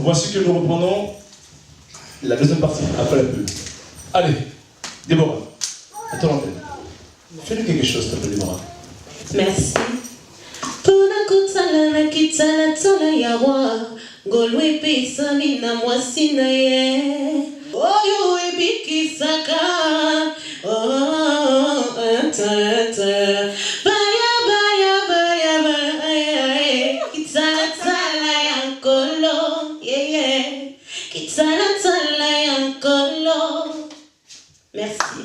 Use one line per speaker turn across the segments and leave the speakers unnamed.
Voici que nous reprenons la deuxième partie, après la pub. Allez, Déborah, à ton antenne. Fais-nous quelque chose, s'il te plaît, Déborah.
Merci. Tuna kutala na kitala tala yawa golwe pesa mina mwasina ye oyo ebikisaka tata baya baya baya baya kitala tala yankolo yeah kitala tala yankolo. Merci.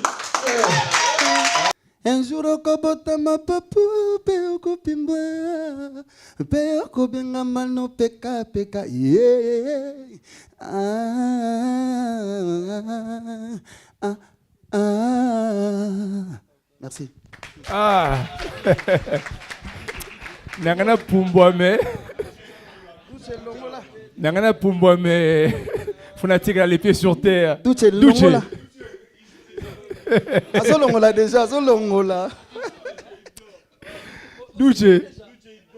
Un jour au kobota ma papu peo pimba peo kobenga mano peka peka yeah Merci.
Nangana pumbwame. Nangana pumbwame. Fonatika les pieds sur terre.
Douce longola. Azolongola déjà, azolongola.
Douce.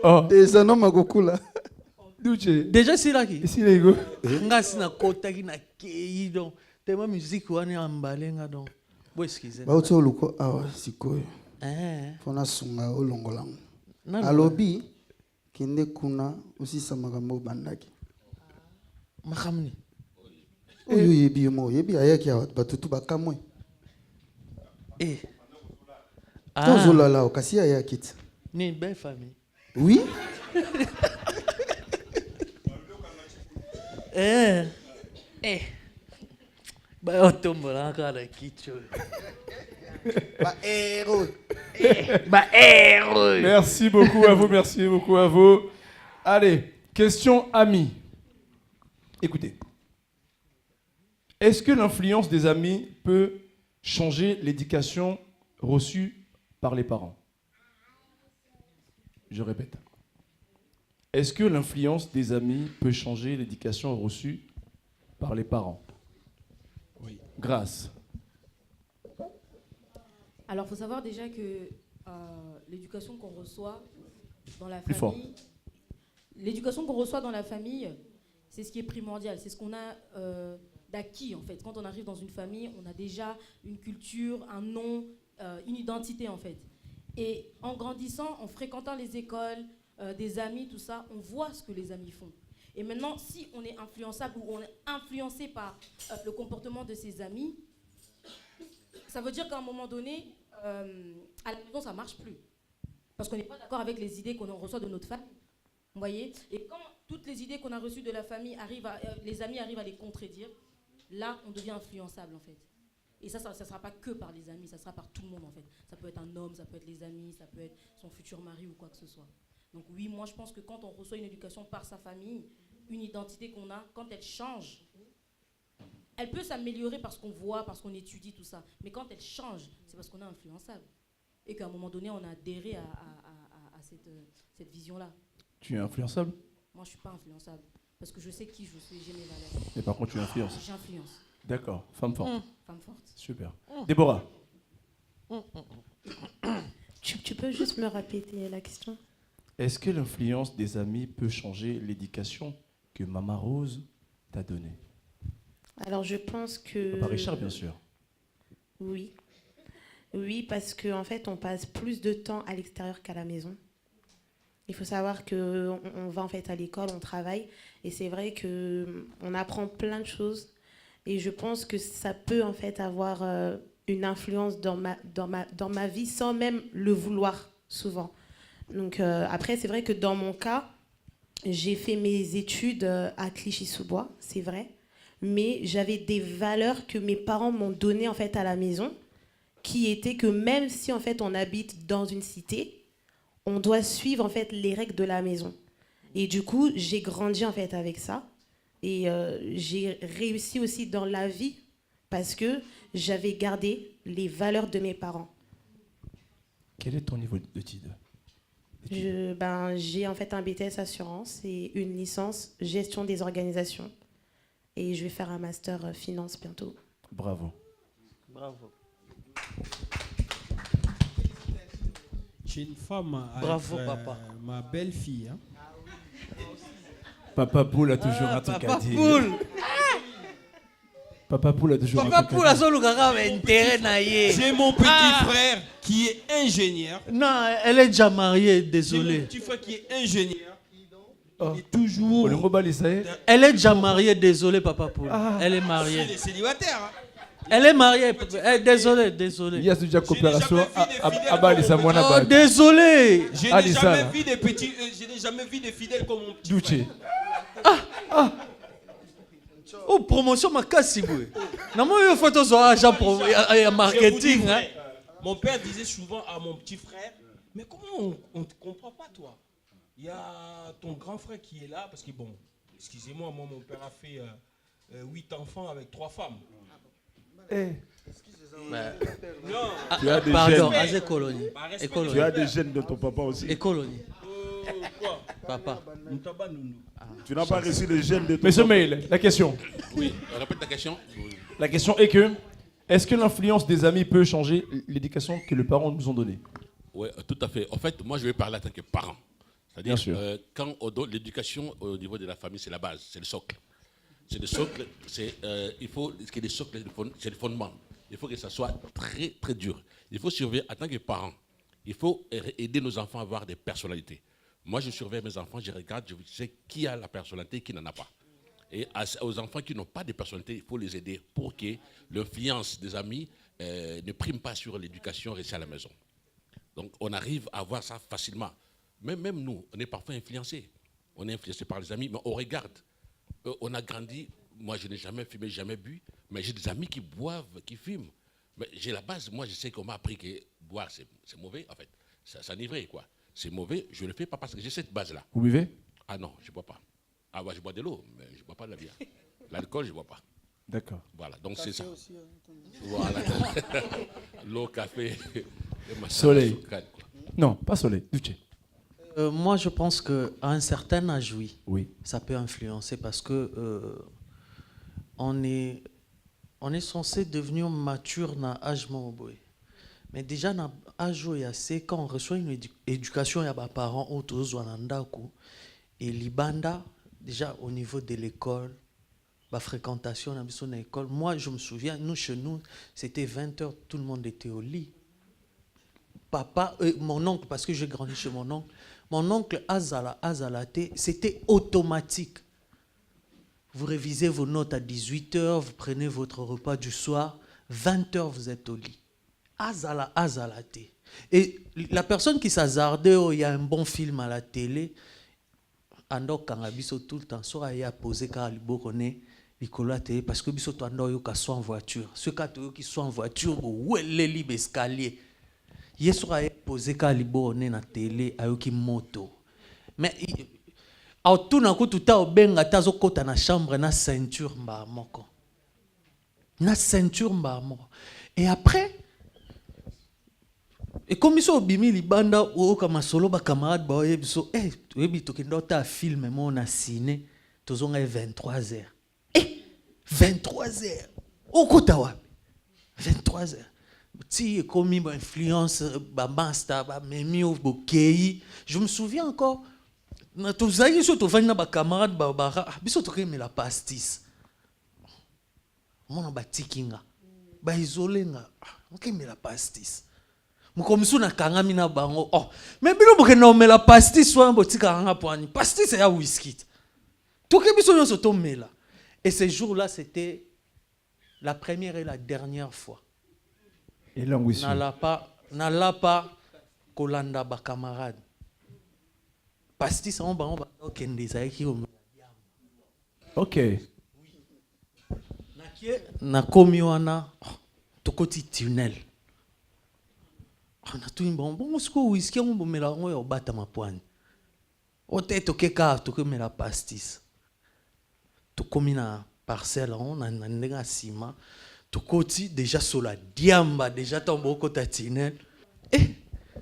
Oh.
Déjà non magokula.
Douce.
Déjà c'est là qui.
Ici les gars.
Nga sina kota ki na kei donc tellement musique wani ambalenga donc. Bo excusez.
Ba utso luko awa sikoyo.
Fona
sunga olongola. Alobi kinde kuna usisa magambo bandaki.
Makamni.
Oyo yebi mo, yebi ayaki awa batutu bakamwe. Tozolala okasi ayaki.
Ni une belle famille.
Oui.
Bah otombola encore la kicho.
Bah héros.
Bah héros.
Merci beaucoup à vous, merci beaucoup à vous. Allez, question amis. Écoutez. Est-ce que l'influence des amis peut changer l'éducation reçue par les parents? Je répète. Est-ce que l'influence des amis peut changer l'éducation reçue par les parents? Oui. Grâce.
Alors, il faut savoir déjà que l'éducation qu'on reçoit dans la famille, l'éducation qu'on reçoit dans la famille, c'est ce qui est primordial, c'est ce qu'on a d'acquis en fait. Quand on arrive dans une famille, on a déjà une culture, un nom, une identité en fait. Et en grandissant, en fréquentant les écoles, des amis, tout ça, on voit ce que les amis font. Et maintenant, si on est influençable ou on est influencé par le comportement de ses amis, ça veut dire qu'à un moment donné, à la maison, ça ne marche plus. Parce qu'on n'est pas d'accord avec les idées qu'on reçoit de notre famille. Vous voyez? Et quand toutes les idées qu'on a reçues de la famille les amis arrivent à les contredire, là, on devient influençable en fait. Et ça ne sera pas que par les amis, ça sera par tout le monde en fait. Ça peut être un homme, ça peut être les amis, ça peut être son futur mari ou quoi que ce soit. Donc oui, moi je pense que quand on reçoit une éducation par sa famille, une identité qu'on a, quand elle change, elle peut s'améliorer parce qu'on voit, parce qu'on étudie tout ça. Mais quand elle change, c'est parce qu'on est influençable. Et qu'à un moment donné, on a adhéré à cette vision-là.
Tu es influençable?
Moi, je ne suis pas influençable. Parce que je sais qui je suis, j'ai mes valeurs.
Mais par contre, tu influences?
J'influence.
D'accord, femme forte.
Femme forte.
Super. Déborah.
Tu peux juste me répéter la question?
Est-ce que l'influence des amis peut changer l'éducation que Maman Rose t'a donnée?
Alors je pense que...
Papa Richard, bien sûr.
Oui. Oui, parce qu'en fait, on passe plus de temps à l'extérieur qu'à la maison. Il faut savoir qu'on va en fait à l'école, on travaille. Et c'est vrai qu'on apprend plein de choses. Et je pense que ça peut en fait avoir une influence dans ma vie sans même le vouloir souvent. Donc après, c'est vrai que dans mon cas, j'ai fait mes études à Clichy-sous-Bois, c'est vrai. Mais j'avais des valeurs que mes parents m'ont données en fait à la maison, qui étaient que même si en fait on habite dans une cité, on doit suivre en fait les règles de la maison. Et du coup, j'ai grandi en fait avec ça. Et j'ai réussi aussi dans la vie parce que j'avais gardé les valeurs de mes parents.
Quel est ton niveau d'études?
J'ai en fait un BTS assurance et une licence gestion des organisations. Et je vais faire un master finance bientôt.
Bravo.
Bravo.
J'ai une femme avec
bravo, papa.
ma belle-fille. Hein.
Papa Poule a toujours un truc à
Papa
dire.
Poule.
Papa Poule a toujours
Papa
un truc
Poule
à
a
dire.
son lugar intérêt na ye.
J'ai mon petit frère qui est ingénieur.
Non, elle est déjà mariée,
J'ai mon
désolé.
petit frère qui est ingénieur. Il est toujours.
Le mobile, il sait.
Elle est déjà mariée, désolé, Papa Poule. Elle est
Il
mariée.
est célibataire. Hein.
Elle est mariée. Désolé,
Il
désolé.
y a déjà coopération
jamais vu des fidèles
à Bali, ça
comme
moi
Oh,
là-bas.
désolé.
Je
Ah,
n'ai
dis ça,
jamais
là.
vu des petits. Je n'ai jamais vu des fidèles comme mon petit
Duce.
frère.
Oh, promotion makasi boy. Na moi yo photo zo agent
Je vous dis
marketing hein.
vrai, mon père disait souvent à mon petit frère, mais comment on ne comprend pas toi? Il y a ton grand frère qui est là, parce que bon, excusez-moi, moi mon père a fait 8 enfants avec 3 femmes. Non,
Tu as des
Pardon,
gènes.
Azé Colonie.
par respect
Tu
Écolonie.
as des gènes de ton papa aussi.
Écolonie.
quoi?
Papa.
Moutaba Nounou.
Tu n'as pas reçu les gènes de ton
Monsieur
papa.
Mail, la question.
Oui, répète ta question.
La question est que, est-ce que l'influence des amis peut changer l'éducation que les parents nous ont donnée?
Oui, tout à fait. En fait, moi, je vais parler en tant que parent. C'est-à-dire,
Bien sûr.
quand on donne l'éducation au niveau de la famille, c'est la base, c'est le socle. C'est le socle, il faut que les socles, c'est le fondement. Il faut que ça soit très, très dur. Il faut surveiller, en tant que parent, il faut aider nos enfants à avoir des personnalités. Moi, je surveille mes enfants, je regarde, je sais qui a la personnalité, qui n'en a pas. Et aux enfants qui n'ont pas de personnalité, il faut les aider pour que l'influence des amis ne prime pas sur l'éducation restée à la maison. Donc, on arrive à voir ça facilement. Même nous, on est parfois influencés. On est influencé par les amis, mais on regarde. On a grandi, moi je n'ai jamais fumé, jamais bu, mais j'ai des amis qui boivent, qui fument. Mais j'ai la base, moi je sais qu'on m'a appris que boire c'est mauvais, en fait. Ça s'enivrer, quoi. C'est mauvais, je ne le fais pas parce que j'ai cette base-là.
Vous buvez?
Ah non, je ne bois pas. Ah bah je bois de l'eau, mais je ne bois pas de la bière. L'alcool, je ne bois pas.
D'accord.
Voilà, donc c'est ça. Voilà. L'eau, café, et ma
Soleil.
sucrade, quoi.
Non, pas soleil. Duce.
Moi, je pense qu'à un certain âge, oui,
Oui.
ça peut influencer parce que on est censé devenir mature dans l'âge boy. Mais déjà dans l'âge où il y a c'est quand on reçoit une éducation, il y a des parents autour et libanda déjà au niveau de l'école, la fréquentation dans l'école. Moi, je me souviens, nous chez nous, c'était 20h, tout le monde était au lit. Papa, mon oncle, parce que j'ai grandi chez mon oncle Azalate, c'était automatique. Vous révisez vos notes à 18h, vous prenez votre repas du soir, 20h, vous êtes au lit. Azalate. Et la personne qui s'hazardait, il y a un bon film à la télé, Ando Kangabiso tout le temps, soit il a posé car il parce que biso to ando yo soit en voiture. Ceux qui sont en voiture, où est les libres escaliers? Yesu a posé ka libone na télé ayoki moto. Mais au tout na ko tuta obenga tazo kota na chambre na ceinture mba moko. Na ceinture mba moko. Et après et comme ils sont bimi libanda ou kama solo ba camarade ba yebiso yebi to kendo ta film mo na ciné tozonga 23h. 23h. Au kota wapi? 23h. Si comme une influence bambasta memi au bokei, je me souviens encore na tozayi so to vana ba camarade ba biso to keme la pastis mona ba tikinga ba isolenga okeme la pastis mukomisu na kangami na bango mais bino bokena omela pastis so botika nga poani pastis ya whisky to ke biso nyonso to mela. Et ce jour-là, c'était la première et la dernière fois.
Et l'anguissue.
N'alla pas kolanda ba camarade. Pastis on ba okende zaiki o.
Ok.
Na komi wana tokoti tunnel. Na tu bon musko whisky on bomela ngo yo bata mapwani. Ote tokeka tokemela pastis. Tokomi na parcelle on a ndenga sima tokoti déjà sur la diamba déjà tombo kota tinel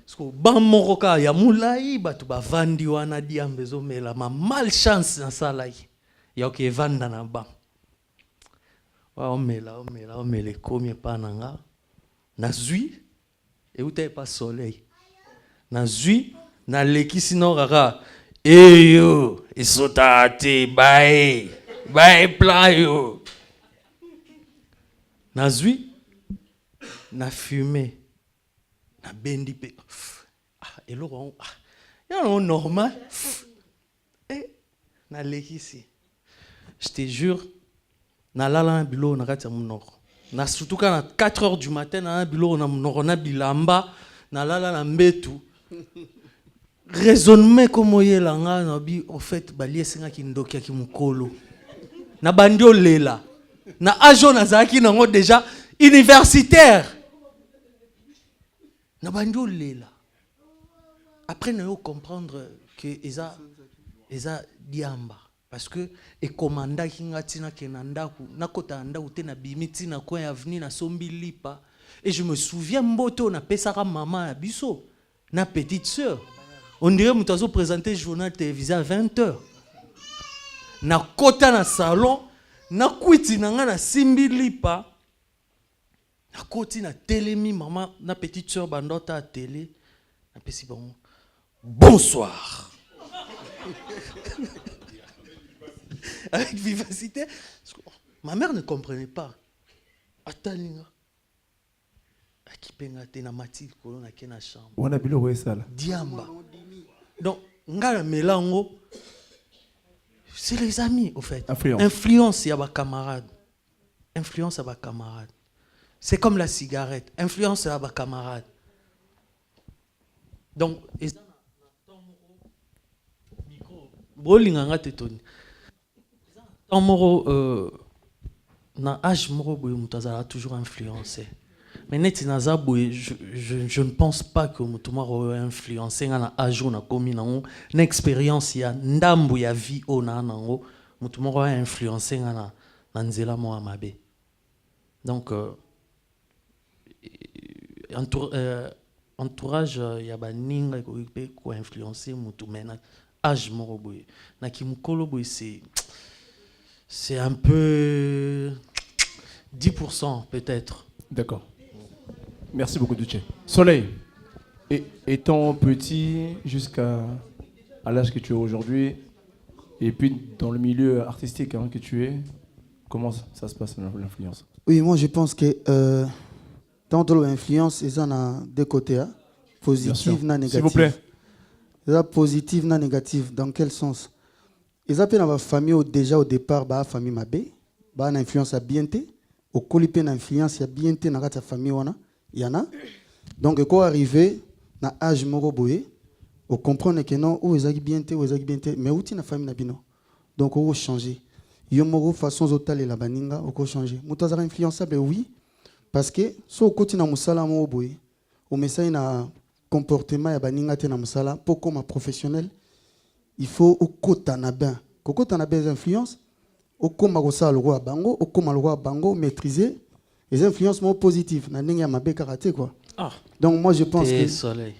sko ba moko ka ya mulai batu bavandi wana diambe zomela ma malchance na sala yi ya ke vanda na ba wa omela komi pa nanga na zui et où t'es pas soleil na zui na leki sino rara eyo esota te bae plan yo. Nazwi na fumé na bendi pe eloko ya no normal na lekisi. Je te jure na lala bilo na kati ya munoko. Na surtout quand à 4 heures du matin na bilo na munoko na bilamba na lala na mbetu. Raisonnement comme oyela nga na bi au fait bali esenga ki ndoki ya ki mukolo. Na bandio lela. Na ajo na zaki nango déjà universitaire. Na bandio lela. Après na yo comprendre que eza diamba parce que et commanda ki ngatina kenanda ku nakota nda ute na bimiti na coin avenue na sombi lipa et je me souviens mboto na pesaka maman ya biso na petite sœur. On dirait que nous présenté le journal télévisé à 20h. Na kota na salon, na kwiti na nga na simbi lipa. Na koti na télémi maman na petite sœur bandota à télé. Na pesi bon. Bonsoir. Avec vivacité. Ma mère ne comprenait pas. Atalinga. Akipenga te na mati kolona ke na chambre.
On a bilo wesala.
Diamba. Donc, ngala melango, c'est les amis, au fait. Influence, il y a des camarades. Influence, il y a des camarades. C'est comme la cigarette. Influence, il y a des camarades. Donc, na âge moro boy mutazala toujours influencé. Mais net naza boy je ne pense pas que mutuma ro influencé na âge na komi na expérience ya ndambu ya vie ona nango mutuma ro influencé na nzela mo amabe. Donc entourage ya baninga ko influencer mutu mena âge moro boy na kimukolo boy c'est un peu 10% peut-être.
D'accord. Merci beaucoup Duché. Soleil, étant petit jusqu'à l'âge que tu es aujourd'hui, et puis dans le milieu artistique que tu es, comment ça se passe l'influence?
Oui, moi je pense que dans l'influence, il y a deux côtés, hein? Positive et négative.
S'il vous plaît.
Il y a positive et négative. Dans quel sens? Ils appellent dans la famille déjà au départ, la famille mabé, une influence à bien té, au colipé une influence à bien té dans la famille wana, il y en a. Donc quand arrivé dans âge moro boye, on comprend que non, où ils bien té, mais où la famille nabino. Donc on changer. Yo moro façon zotale la baninga, on changer. Mutazara influençable oui, parce que so côté na musala moro boye, au message na comportement ya baninga té na musala pour comme professionnel. Il faut au kota na ben. Kota na ben influence, au koma kosa le roi bango, au koma le roi bango maîtriser les influences positives. Na ninga mabe karaté quoi.
Ah.
Donc moi je pense que
soleil.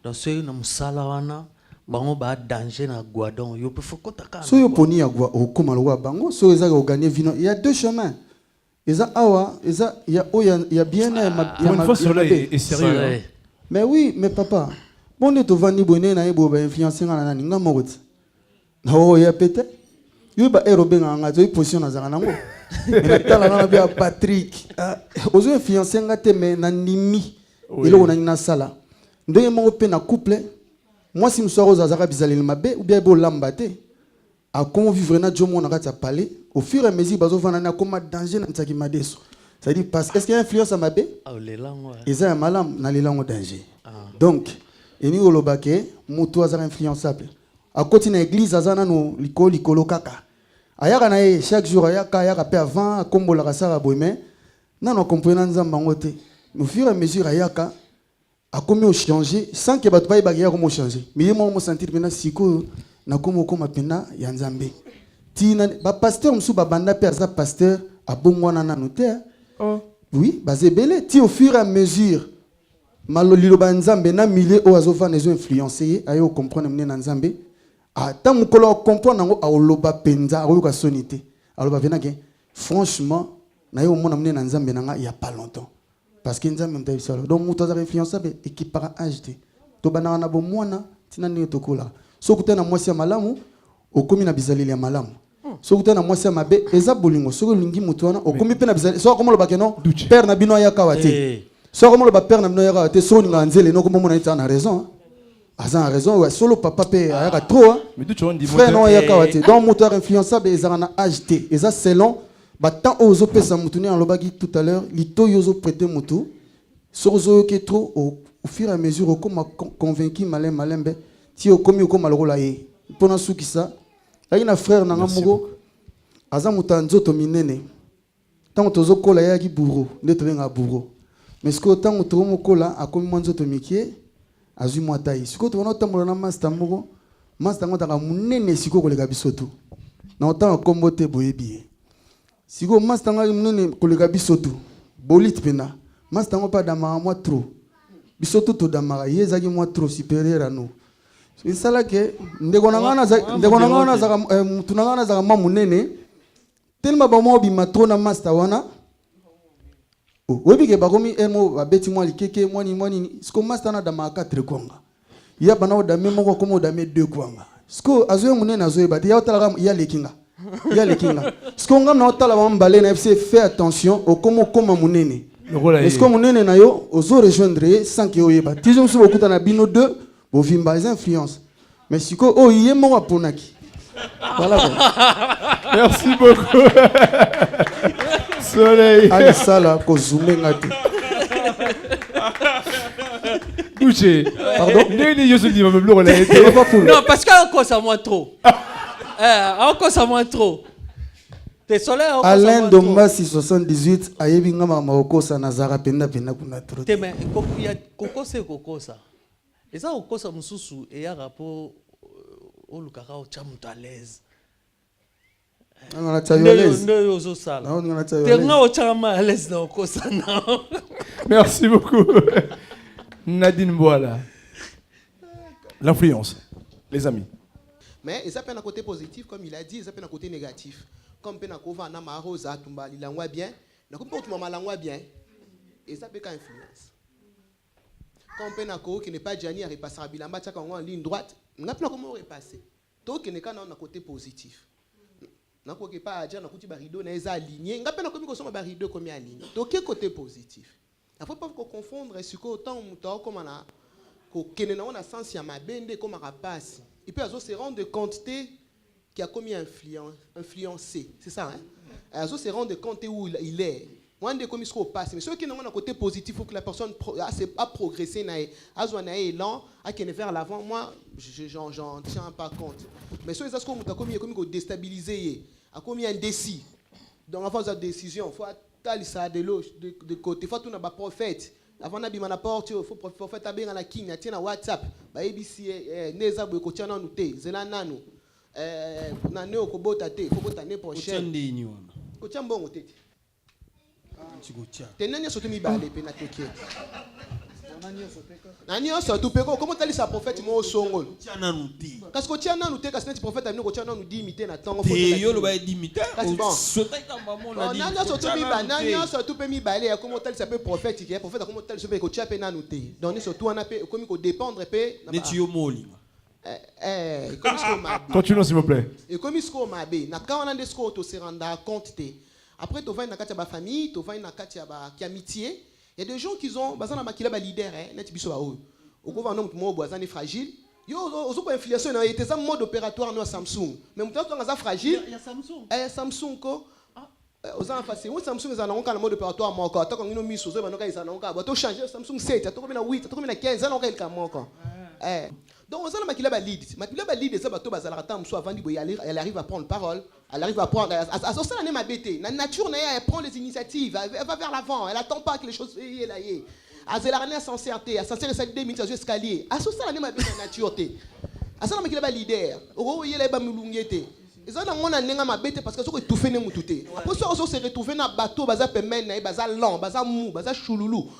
Dans ce na musala wana, bango ba danger na guadon. Yo peut faut kota ka.
So yo poni ya gwa au koma le roi bango, so eza ko gagner vino. Il y a deux chemins. Eza awa, eza il y a bien
une fois soleil est sérieux.
Mais oui, mais papa. Bon, tu vas ni bonner na ebo ba influencer na ninga morot. Oh ya pete. Yo ba erobe nga zo position na zanga nango. Na tala na bia Patrick. Ozo influencer nga te me na nimi. Elo na na sala. Ndenge mo pe na couple. Moi si msoro za zaka bizaleli mabe ou bien bo lambate. A comment vivre na jomo na kata parler. Au fur et à mesure bazo vana na comme danger na tsaki madeso. Ça dit parce est-ce qu'il y a influence à mabe?
Ah les langues.
Eza malam na les langues danger. Donc et ni olobake mutu azara influençable à côté na église azana no likolo kaka ayaka na chaque jour ayaka pe avant kombola kasara boyme na no comprendre nzamba ngote au fur et à mesure ayaka a commis au changer sans que batu ba ya comme changer mais moi me sentir maintenant siko na komo koma pena ya nzambe tina ba pasteur msu ba banda pe za pasteur abongwana na notaire oui bazebele ti au fur et à mesure malolilo ba nzambe na milieu o azova nezo influencer ayo comprendre mne na nzambe ata mukolo comprendre ngo oloba penza ayo ka sonité aloba vena ke franchement na yo mona mne na nzambe nanga il y a pas longtemps parce que nzambe mtayi solo donc muto za influençable équipara âge to banana na bo mwana tina ni tokola so kutana mwasi ya malamu okomi na bizaleli ya malamu soki tana mwasi ya mabe eza bolingo soki olingi moto wana okomi mpe na bizaleli soki akomoloba ke non père na bino ayaka awa te soki akomoloba père na bino ayaka awa te soki olingaka nzele no okomomona ete ana raison aza na raison ouais solo papa mpe ayaka trop frère no ayaka awa te donc moto ya influençable ezaka na age te eza selon batemps oyo ozopesa motu nde alobaki tout à l'heure litoyi ozoprete motu soki ozoyoki trop au fur et à mesure okoma convaincu malembe ti okomi okoma lokola ye mpona sukisa ayaki na frère nanga moko aza moto ya nzoto minene ntango tozokola yayaki bourreau nde tobengaka bourreau mais sikoyo ntango tokomokola akomi mwa nzoto mikie azwi mwa tayi sikoyo tobana otambola na master moko master yango otanga monene sikoyo koleka biso tu na otanga kombo te boyebi ye sikoyo master yango monene koleka biso tu bolite mpena master yango mpe adamaka mwa trop biso tu todamaka ye ezalaki mwa trop supérieur à nous esalaki ndeko na ngai nazaka mutu na ngai nazaka mwa monene telema bamwa obima tro na master wana oyebi ke bakomi emo babeti mwa likeke mwanini siko master wana adamaka 4 kwanga ya bana odame moko akoma odame 2 kwanga siko azoye monene azoyeba te ya otalaka ya lekinga siko nga na otala bambale na fc fais attention okoma monene siko monene na yo ozo rejoindre ye sans ke oyeba tizo mosusu bokuta na bino 2 bovimba les influences mais siko oh yé moko aponaki voilà bon.
Merci beaucoup Soleil
ali sala ko zoomer ngati
Boucher pardon ndeni yo se dit même le
non parce que encore ça moins trop encore ça moins trop t'es Soleil
Alain Dombasi 78 ayebi ngama makosa nazara penda kuna trop
te mais kokosa et ça okosa mususu et ya rapport au lukaka au chamuta à l'aise
merci beaucoup Nadine Boala. L'influence les amis
mais ça peut un côté positif comme il a dit ça peut un côté négatif comme peut nakova na marosa tumba lilangwa bien na kumpa tu mama langwa bien et ça peut influence quand Penako qui n'est pas Gianni à repasser à Bilamba tchaka en ligne droite n'a pas comment repasser donc qui n'est qu'un côté positif n'a pas Gianni na kuti barido na eza aligné n'a pas comme qu'on barido comme aligné donc quel côté positif il faut pas confondre ce que autant muto comme na ko kenena on a sens ya mabende comme rapasi il peut se rendre compte qui a commis influencé c'est ça hein se rendre compte où il est. Moi, je suis comme passe, mais ceux qui ont un côté positif, il faut que la personne a progressé, a un élan, a vers l'avant. Moi, j'en tiens pas compte. Mais ceux qui ont comme déstabilisé, a commis indécis. Donc, avant la décision, il faut aller ça de côté. Il faut tout un prophète. Avant d'aller à la porte, il faut prophète aller à la king, il y a WhatsApp, ABC, Neza Boy, Kotiana Nute, Zelanano, Nano Kobota Te, Kobota prochaine. Kotiana Bon Tete. Tenanya soto mi balé pe na tokie. Nanya soto pe comment tali sa prophète mo songol. Tiana nuti. Parce que tiana nuti kasi neti prophète amino ko tiana nu dimité na tango.
Te yo lo ba dimité.
Soto ta maman na di. Nanya soto mi ba nanya soto pe mi balé comment tali sa pe prophète qui prophète comment tali se pe ko tia pe na nuti. Donc soto na pe comme ko dépendre pe.
Neti yo moli.
Comme ce mabe.
Continuons s'il vous plaît.
Et comme ce ko mabe na quand on a des sco to se rendre compte te. Après, tu vas dans la famille, tu vas dans la amitié. Il y a des gens qui ont des leaders, net biso ba o. Au un homme mo boazan est fragile. Yo ozo influence na était ça mode opératoire no Samsung. Mais mutu nga fragile. Il y a Samsung. Samsung ko. Oza face. Ou Samsung za na ngana mode opératoire moko. Atako ngino miso zo banoka isa na ngaka. Ba to changer Samsung 7, atako na 8, atako na 15, za na ngaka ilka moko. Donc on a makila ba lead. Makila ba lead ça bato bazala ta mso avant di elle arrive à prendre parole. Elle arrive à prendre à ça la même bête. La nature elle prend les initiatives, elle va vers l'avant, elle attend pas que les choses y là y. Elle a sincérité, elle sincère ça 2 minutes sur escalier. À ça la même bête la nature té. À ça makila ba leader. Oro y là ba mulungete. Ils ont na nenga mabete parce que so ko étouffer ne mututé. Après ça se retrouver na bateau baza pemene na baza lent, baza mou, baza chouloulou.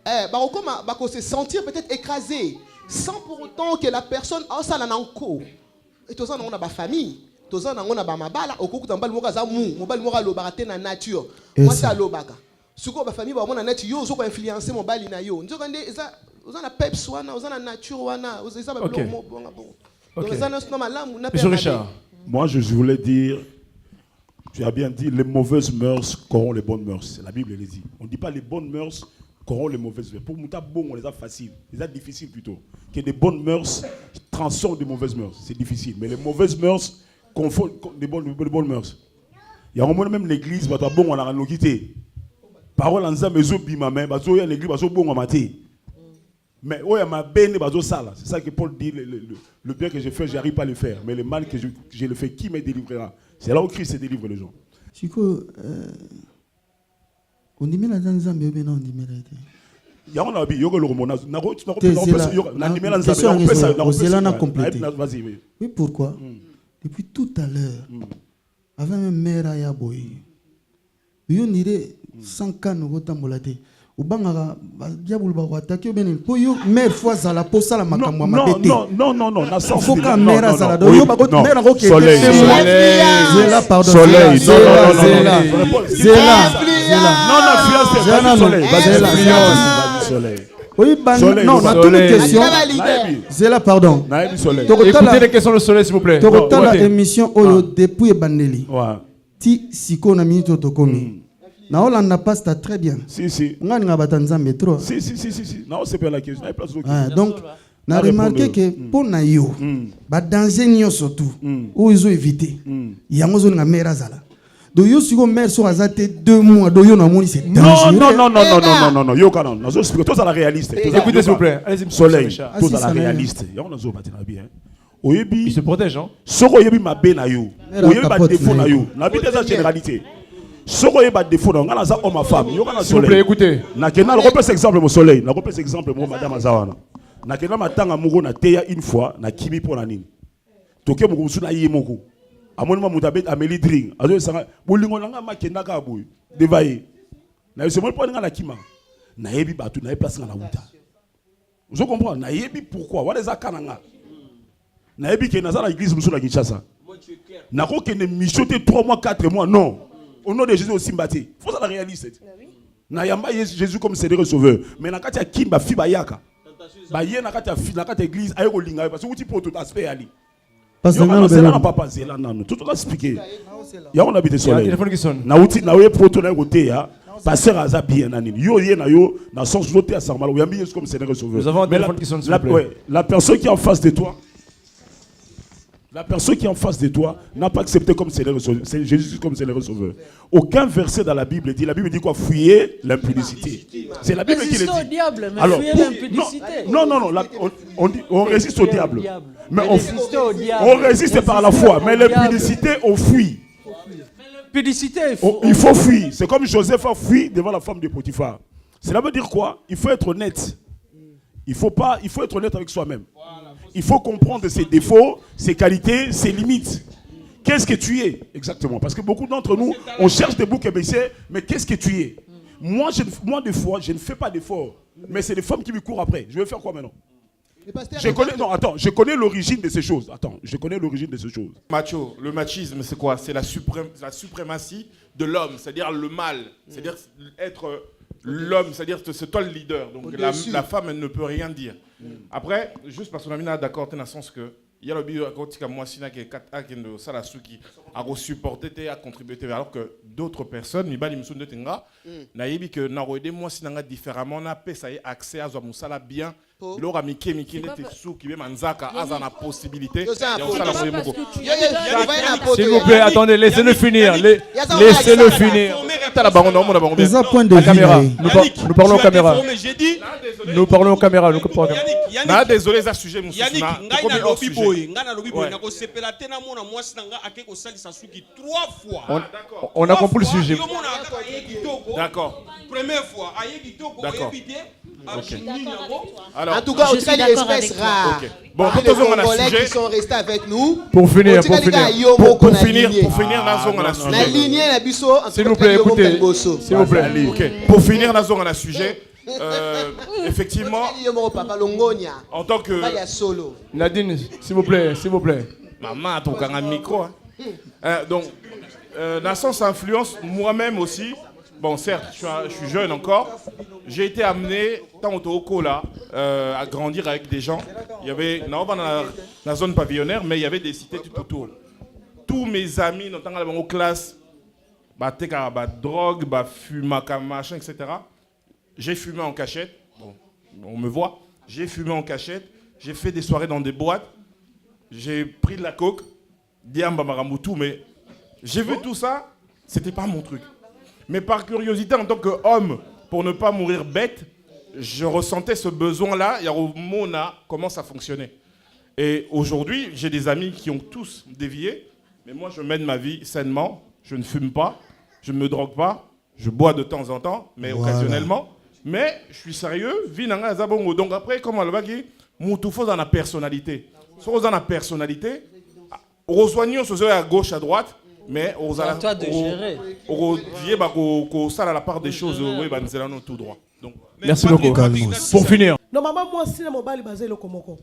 Bako se sentir peut-être écrasé sans pour autant que la personne a ça en cours. Et tout ça on a ba famille, tout ça on a ba mabala okukuta mbali moka za mou, mobali moka lo baraté na nature. Moi ça lo baka. Suko ba famille ba mona nature yo zo ko influencer mobali na yo. Nzo kande eza ozana peps wana, ozana nature wana, ozana ba bon.
Ok.
Donc,
Monsieur Richard.
Moi, je voulais dire, tu as bien dit, les mauvaises mœurs corrompent les bonnes mœurs. La Bible le dit. On ne dit pas les bonnes mœurs corrompent les mauvaises mœurs. Pour Mouta bon, on les a faciles. Les a difficiles plutôt. Que des bonnes mœurs transforment des mauvaises mœurs. C'est difficile. Mais les mauvaises mœurs confondent les bonnes mœurs. Il y a un moment même l'église, bon, on a un quitté. Parole en zame, ils ont bimé, ils ont l'église, ils ont bon maté. Mais c'est ça que Paul dit, le bien que j'ai fait, je n'arrive pas à le faire. Mais le mal que je le fais, qui me délivrera? C'est là où Christ délivre les gens.
Chico, on dit la Zanzambe, on dit
il y a un habit, il y a le roman.
Oui, pourquoi? Depuis tout à l'heure, avant même mère à Yaboy, il y a une 100 ans de tambolate. Ou bangara, diable va attaquer bien. Pour you, mère fois à la poste à la macambo.
Non.
Faut qu'un mère à la do.
Soleil.
Zéla, pardon.
Soleil.
Zéla. Oui, non, on a toutes les questions. Zéla, pardon.
Écoutez les questions de Soleil, s'il vous plaît.
Tokota l'émission Oyo depuis Bandeli. Ti siko na minute otokomi. Na Hollande passe très bien.
Si.
On a batanza métro.
Si. Non, c'est pas la question.
Donc, on a remarqué que pour Nayo, ba danger nyo surtout, où ils ont évité. Il y a une mère zala. Donc, yo si go mère so azate 2 mois, do yo na moni c'est dangereux.
Non. Yo kanon. Nazo explique tout ça la réaliste.
Écoutez s'il vous plaît. Allez-y,
Soleil. Tout ça la réaliste. Yo nazo batina bien. Oyebi.
Il se protège, hein.
Soko yebi mabe na yo. Oyebi ba défaut na yo. Na bi des généralité. Soko yeba défaut na ngana za homme à femme. Yo kana Soleil.
S'il vous plaît, écoutez.
Na kena le repère exemple mon Soleil. Na repère exemple mon madame Azawana. Na kena matanga mugo na teya une fois na kimi pour na nini. Toke mugo suna yemoko. Amoni mutabe ameli drink. Azo sanga bolingo nanga makenda ka boy. Devaye. Na yose mo pour na kima. Na yebi batu na place na wuta. Vous comprenez? Na yebi pourquoi? Wa les akananga. Na yebi ke na za na église muso na Kinshasa. Na ko ke ne michote 3 mois 4 mois non. Au nom de Jésus aussi mbati. Faut ça la réaliser. Na yamba Jésus comme Seigneur et Sauveur. Mais na kati ya kimba fi bayaka. Ba ye na kati ya fi na kati église ayo linga parce que outi pour tout aspect ali. Parce que na papa zela nanu. Tout va expliquer. Ya on habite Soleil. Na outi na we poto na côté ya. Pasteur aza bien nani. Yo ye na yo na sens loté à Sarmalo. Yambi Jésus comme Seigneur et Sauveur.
Nous avons un téléphone qui sonne s'il vous plaît.
La personne qui est en face de toi. La personne qui est en face de toi n'a pas accepté comme Seigneur et Sauveur. C'est Jésus comme Seigneur et Sauveur. Aucun verset dans la Bible dit. La Bible dit quoi? Fuyez l'impudicité. C'est la Bible qui le dit.
Au diable, mais
alors,
fuyez l'impudicité.
Non. On dit, on résiste au diable. Mais on résiste par la foi. Mais l'impudicité, on fuit.
L'impudicité,
il faut fuir. C'est comme Joseph a fui devant la femme de Potiphar. Cela veut dire quoi? Il faut être honnête. Il faut être honnête avec soi-même. Il faut comprendre ses défauts, ses qualités, ses limites. Qu'est-ce que tu es exactement? Parce que beaucoup d'entre nous, on cherche des boucs ébaissés, mais qu'est-ce que tu es? Moi, des fois, je ne fais pas d'efforts. Mais c'est les femmes qui me courent après. Je vais faire quoi maintenant? Je connais l'origine de ces choses.
Macho, le machisme, c'est quoi? C'est la suprématie de l'homme, c'est-à-dire le mal, c'est-à-dire être l'homme, c'est-à-dire c'est toi le leader. Donc la femme, elle ne peut rien dire. Après, juste parce qu'on a mis d'accord, dans le sens que il y a le bio à côté moi sina qui est ça la qui a supporté a contribué alors que d'autres personnes ni bali msunde tenga na yebi que na aider moi sina différemment na pesa accès à zo musala bien lora miki nete sou qui même nzaka aza na possibilité
s'il vous plaît attendez laissez-le finir laissez-le finir
la
caméra nous parlons aux caméras nous parlons aux caméras
na désolé ça sujet mon
on a compris le sujet.
D'accord.
Première fois,
d'accord.
Alors, en tout cas, on tient les espèces rares.
Okay. Bon,
les Congolais qui sont restés avec nous.
Pour finir,
s'il vous plaît, écoutez. S'il vous plaît. Okay. Pour finir, nous avons un sujet. Effectivement, en tant que
Nadine, s'il vous plaît.
Maman, tu as un micro. Donc, dans le sens influence, moi-même aussi. Bon, certes, je suis jeune encore, j'ai été amené, tant au là, à grandir avec des gens. Il y avait, non, pas dans la zone pavillonnaire, mais il y avait des cités tout autour. Tous mes amis, notamment dans la classe, drogue, fumaka, machin, etc. J'ai fumé en cachette. Bon, on me voit. J'ai fumé en cachette. J'ai fait des soirées dans des boîtes. J'ai pris de la coke. Diamba Maramutu, mais j'ai vu tout ça. C'était pas mon truc. Mais par curiosité, en tant qu'homme, pour ne pas mourir bête, je ressentais ce besoin-là. Et au Mona, comment ça fonctionnait. Et aujourd'hui, j'ai des amis qui ont tous dévié. Mais moi, je mène ma vie sainement. Je ne fume pas. Je ne me drogue pas. Je bois de temps en temps, mais occasionnellement. Mais je suis sérieux. Donc après, comment le bagage, Moutouffo dans la personnalité. Soit dans la personnalité, rejoignons ce à gauche, à droite. Mais
c'est à toi de gérer.
Ça à la part des choses, oui, tout droit. Donc,
merci beaucoup. Pour finir.
Normalement, moi, si je mobile basé le komoko.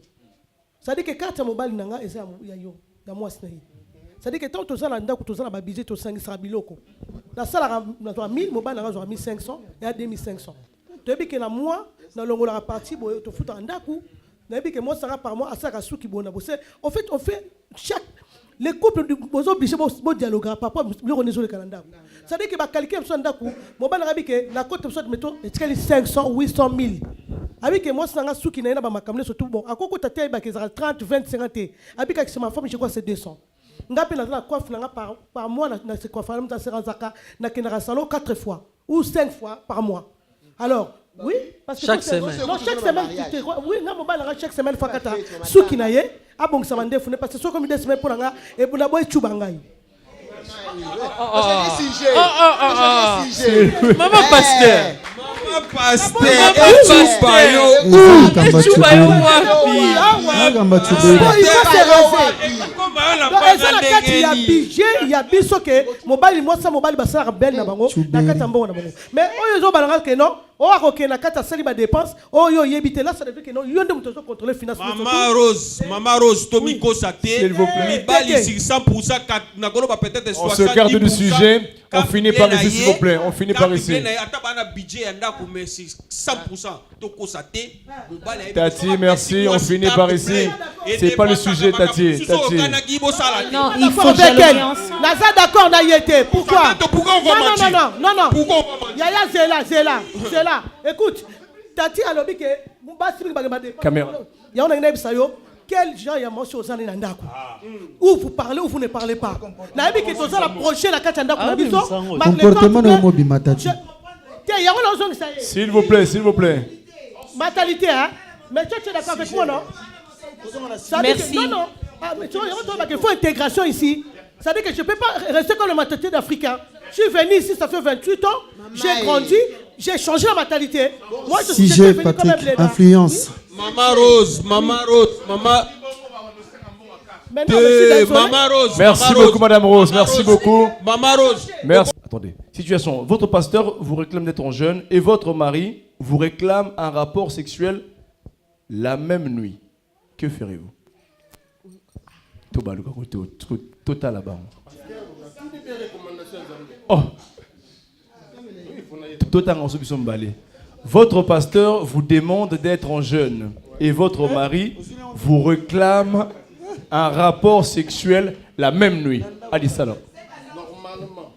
Ça dit que quand mobile nanga et ça yo, dans moi c'est. Ça dit que tant que tu as un ndako, tu as un budget, tu as 500 biloko. Dans ça, tu as 1000 mobile, tu as 1500 et à 2500. Tu as dit que dans moi, dans le parti, tu fous un ndako. Tu as dit que moi, ça par mois, à ça, à qui bon. En fait, on fait chaque. Les couples sont obligés de dialoguer par rapport à le calendrier. Ça veut dire que quelqu'un qui est d'accord, mon ban arabe que la côte de mettons 500 800 000. Avec moi c'est un sou qui n'est pas ma caméra surtout bon. À quoi tu as été 30 20 50. Avec c'est ma femme je crois c'est 200. Ngapi na coiffe par mois na se coiffe na se razaka na kenara salon 4 fois ou 5 fois par mois. Alors oui, parce que
chaque semaine.
Non, chaque semaine. Oui, chaque semaine, Fakata. Sous qui n'a pas, ah bon, ça m'a défini parce que ce comme des semaines pour l'anga et pour la boîte Chubangaï.
Maman pasteur.
Il y a biso que mobile moi ça mobile basara belle na bango na kata mbongo na bango mais oyo zo balanga que non o akoke na kata sali ba dépense oyo yebite là ça veut dire que non yo ndem to contrôler finance
Maman Rose Tomiko Saté mibali 100% na kolo peut-être 70%.
On se garde du sujet, on finit par ici s'il vous plaît, on finit par ici.
Ata bana budget anda ko mais 100% Toko Saté
Tati, merci, on finit par ici.
C'est pas le sujet, Tati.
Non, il faut dialoguer ensemble.
Naza d'accord, n'a y été. Pourquoi? Non.
Pourquoi?
Yaya Zéla. Écoute, Tati a lobby que
Caméra.
Il y a un sayo. Quel genre y a mention aux années Nandako? Ou vous parlez ou vous ne parlez pas. La vie qui est la prochaine la Katandako.
Comportement de Mobi Matati.
S'il vous plaît.
Mentalité, hein? Mais tu es d'accord avec moi, non?
Merci.
Non. Mais tu vois, il faut intégration ici. Ça veut dire que je ne peux pas rester comme le mentalité d'Africain. Je suis venu ici, ça fait 28 ans. J'ai grandi, j'ai changé la mentalité. Moi, je suis
venu comme un blé. Influence.
Maman Rose.
Merci beaucoup, Madame Rose. Merci beaucoup.
Maman Rose.
Merci. Attendez. Situation. Votre pasteur vous réclame d'être jeune et votre mari vous réclame un rapport sexuel la même nuit. Que ferez-vous? Total là-bas. Oh. Total en solution balai. Votre pasteur vous demande d'être en jeûne et votre mari vous réclame un rapport sexuel la même nuit. Allez, ça là. Normalement.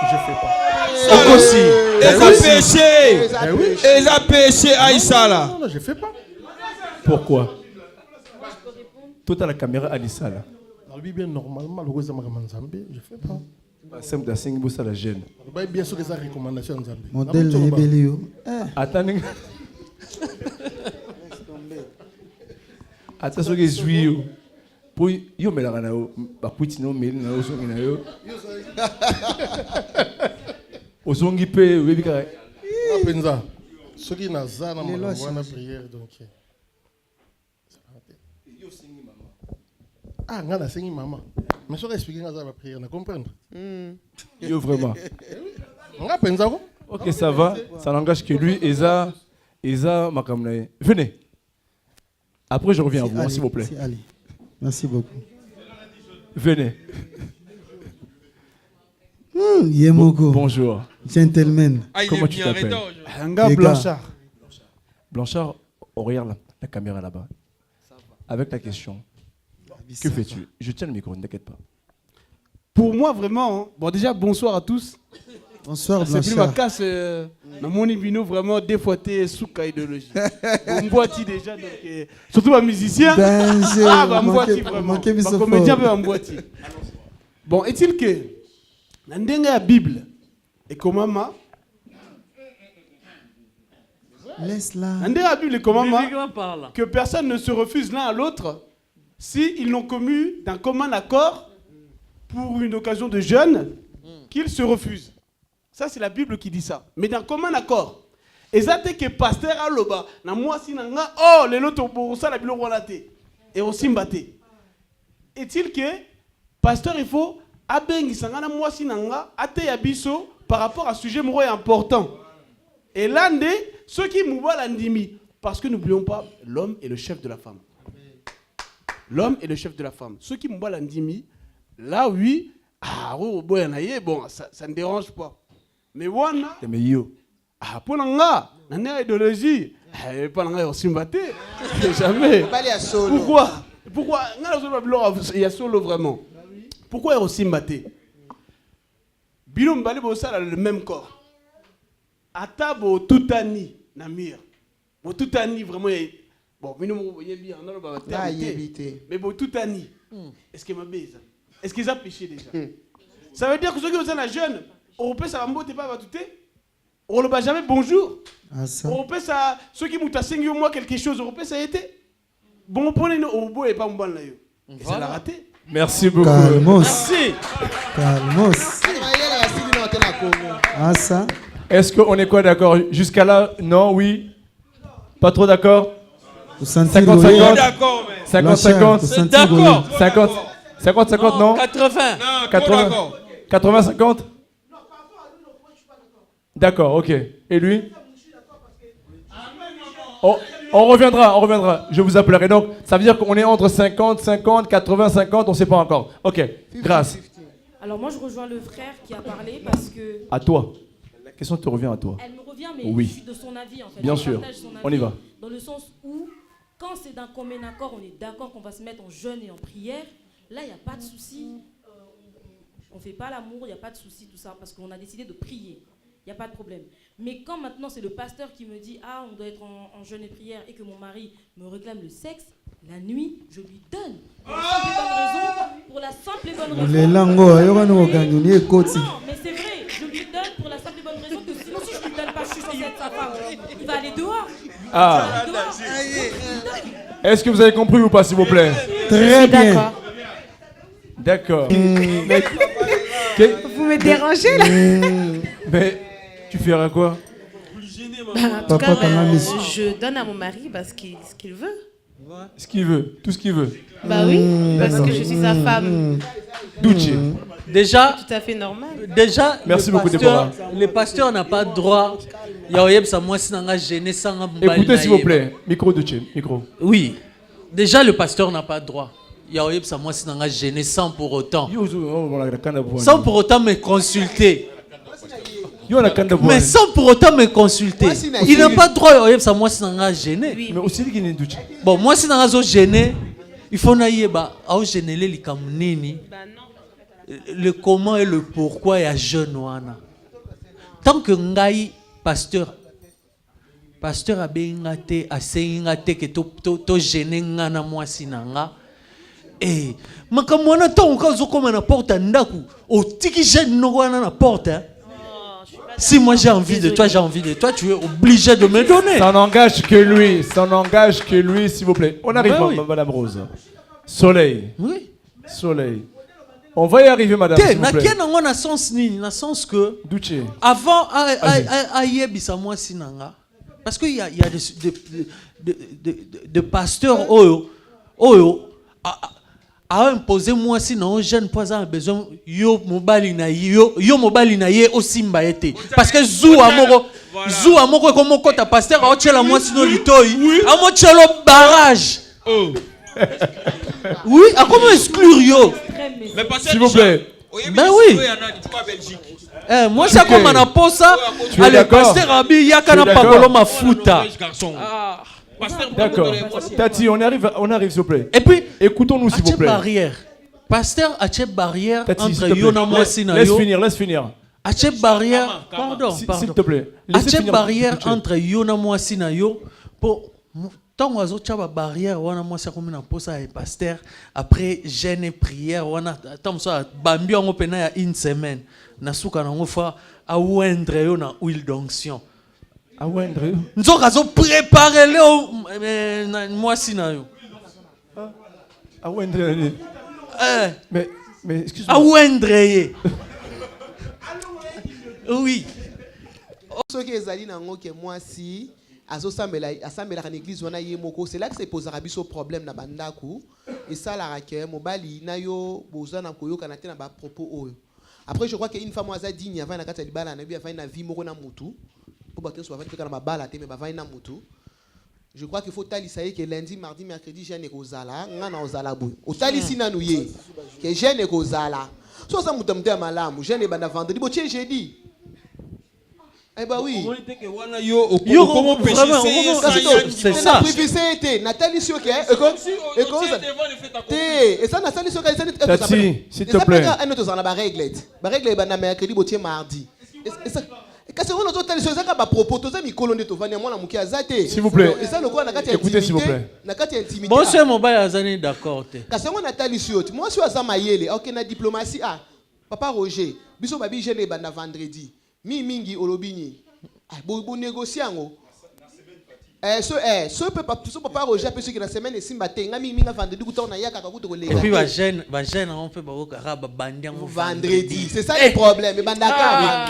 Je fais pas.
Aussi. Et la péché Aïssa là.
Non, je fais pas.
Pourquoi? Tout à la caméra Aïssa là.
Dans le Bible, normalement, le je fais pas.
Simple de 5 bouts à la gêne.
Bien sûr que ça recommandation en Zambie.
Modèle Ebelio.
Attendez. Attention que je suis. Pour yo me la gana ba puitino me na oso ngina yo. Osongi pe webi ka.
Penza. Ce qui n'a pas na mwana prière donc. Yo singi mama. Ah ngana singi mama. Mais ça expliquer ngaza la prière, na comprendre.
Yo vraiment.
Nga penza ko?
OK, ça va. Ça n'engage que lui Eza makamnae. Venez. Après je reviens à vous, s'il vous plaît.
Merci beaucoup.
Venez.
Yemoko.
Bonjour.
Gentleman.
Comment tu t'appelles?
Blanchard.
Blanchard, on regarde la caméra là-bas. Avec ta question. Que fais-tu? Je tiens le micro, ne t'inquiète pas.
Pour moi, vraiment, bon, déjà, bonsoir à tous.
Bonsoir,
c'est plus
Blanchard.
ma casse. Dans mon Ibino, vraiment, des fois, t'es sous idéologie. On me voit déjà, donc, surtout un musicien. Ah, bah, on me voit vraiment. Un comédien, on me voit. Bon, est-il que, dans la Bible, et comment ma
laisse-la.
Dans la Bible, et comment ma que personne ne se refuse l'un à l'autre s'ils n'ont commis d'un commun accord pour une occasion de jeûne, qu'ils se refusent. Ça, c'est la Bible qui dit ça. Mais d'un commun accord. Et ça, c'est que pasteur a loba. Na moi, si nanga, oh, les lotos pour ça, la Bible roulate. Et aussi mbaté. Est-il que, pasteur, il faut, abengi sangana moi, si nanga, ate yabiso, par rapport à ce sujet moro important. Et l'ande, ceux qui mouva l'andimi. Parce que n'oublions pas, l'homme est le chef de la femme. L'homme est le chef de la femme. Ceux qui mouva l'andimi, là, oui, bon, ça ne dérange pas. Mais wana, pour l'anga, l'année idéologie, pas l'anga aussi mbaté, jamais. Pourquoi? Il y a solo vraiment. Pourquoi il y a aussi mbaté? Bilom Bali Bossa a le même corps. Atabo Toutani, Namir. Bon, Toutani, vraiment, bon, mais bon, Toutani, est-ce qu'il m'a baisé? Est-ce qu'ils ont péché déjà? Ça veut dire que ceux qui sont jeunes, Européens, ça va m'ôter pas, va tout. On ne va jamais bonjour. Européens, ça, ceux qui m'ont assigné moi quelque chose, Européens, ça a été. Bon, prenez nos oboe et pas mon ban là. Et ça l'a raté.
Merci beaucoup.
Calmos.
Merci.
Calmos. Ah, ça.
Est-ce qu'on est quoi d'accord? Jusqu'à là, non, oui? Pas trop d'accord? 50-50? 50-50?
D'accord.
50-50, non?
80.
80-50? D'accord, ok. Et lui? On reviendra. Je vous appellerai. Donc, ça veut dire qu'on est entre 50, 50, 80, 50, on ne sait pas encore. Ok, grâce.
Alors moi, je rejoins le frère qui a parlé parce que...
À toi. La question te revient à toi.
Elle me revient, mais
oui.
je suis de son avis en fait.
Bien sûr, on y va.
Dans le sens où, quand c'est d'un commun accord, on est d'accord qu'on va se mettre en jeûne et en prière, là, il n'y a pas de souci. On ne fait pas l'amour, il n'y a pas de souci, tout ça, parce qu'on a décidé de prier. Il n'y a pas de problème. Mais quand maintenant c'est le pasteur qui me dit « Ah, on doit être en jeûne et prière » et que mon mari me réclame le sexe, la nuit, je lui donne. Pour la simple et bonne raison. Non, mais c'est vrai, je lui donne pour la simple et bonne raison que sinon si je ne lui donne pas, je suis censée être sa femme. Il va aller dehors.
Ah. Est-ce que vous avez compris ou pas, s'il vous plaît?
Très bien.
D'accord.
Vous me dérangez là.
Mais tu feras quoi?
En tout cas, je donne à mon mari ce qu'il veut.
Ce qu'il veut, tout ce qu'il veut.
Bah oui, parce que je suis sa femme.
Duce.
Déjà,
tout à fait normal.
Déjà,
merci beaucoup, Déborah.
Le pasteur n'a pas de droit.
Écoutez, s'il vous plaît. Micro, Duce, micro.
Oui. Déjà, le pasteur n'a pas de droit. Sans pour autant. Sans pour autant me consulter. Mais sans pour autant me consulter. Il n'a pas de droit à moi si gêné.
Mais aussi
bon, moi si je gêné, il faut naïeba à gêner les kamnini. Le comment et le pourquoi et à jeune wana. Tant que ngai pasteur a bengate a sengate que to gêner ngana moi si nanga. Eh, makamwana tant qu'on comme na porte ndaku, o tiki jeune no wana na porte. Si moi j'ai envie de toi, tu es obligé de me donner.
Ça n'engage que lui, s'il vous plaît. On arrive, oui. Madame Rose. Soleil.
Oui.
Soleil. On va y arriver, madame. S'il vous plaît.
Na sens que.
Duce.
Avant, parce qu'il y a de pasteurs a imposé moi si non jeune pas besoin yo mobile na ye aussi mbaete parce que zou amoko comme kota pasteur a tchela moi sinon litoi amo tchelo barrage oui a comment exclure yo
s'il vous plaît
Ben oui. Moi, c'est comme un aposa. Allez, pasteur Abi, yakana pagolo mafuta.
D'accord. Tati, on arrive s'il vous plaît.
Et puis,
écoutons-nous s'il vous plaît.
Barrière. Pasteur, a-t-il barrière
Tati,
entre Yona Mwasina
Laisse finir.
A-t-il barrière, pardon.
S'il te plaît.
A-t-il barrière entre Yona Mwasina yo pour tant oiseau tchaba barrière wana moi ça comme na posa et pasteur après jeûne et prière wana tant ça bambi on pena ya une semaine na suka na ngofa a wendre yo na huile d'onction
a wendre
nzoka zo préparer le na Mwasina yo
a wendre mais excuse-moi
a wendre oui
ce qui est allé dans que moi si asambela en église wana yemoko c'est là que c'est posera biso problème na bandaku et ça la raquer mobali na yo bozana koyoka na tena ba propos oyo après je crois que une femme aza digne avant na kata libala na bi avant na vie moko na mutu pour bato soit avant na bala te mais ba na mutu je crois qu'il faut talisa que lundi mardi mercredi jeune ekozala ngana ozala bu otalisi nanu ye que jeune ekozala so ça mutamte malamu jeune bana vendredi bo tien jeudi. Eh bah oui.
C'est ça.
Nathalie Sioke, et ça Nathalie Sioke,
Tati, s'il te plaît.
La règle est mercredi, mardi.
S'il vous plaît. Écoutez s'il vous plaît.
Bon, c'est mon bail à d'accord.
Nathalie Sioke, moi je suis à Zamayele, ok, na diplomatie. Ah, Papa Roger, biso babi jeune bana vendredi. Mingi olobini bo négocier ngo ce peut pas Roger parce que la semaine est simbaté ngami minga vendredi kuta na yaka kakuto ko lega
et puis va jeune on fait ba raba bandiango
vendredi c'est ça le problème bandaka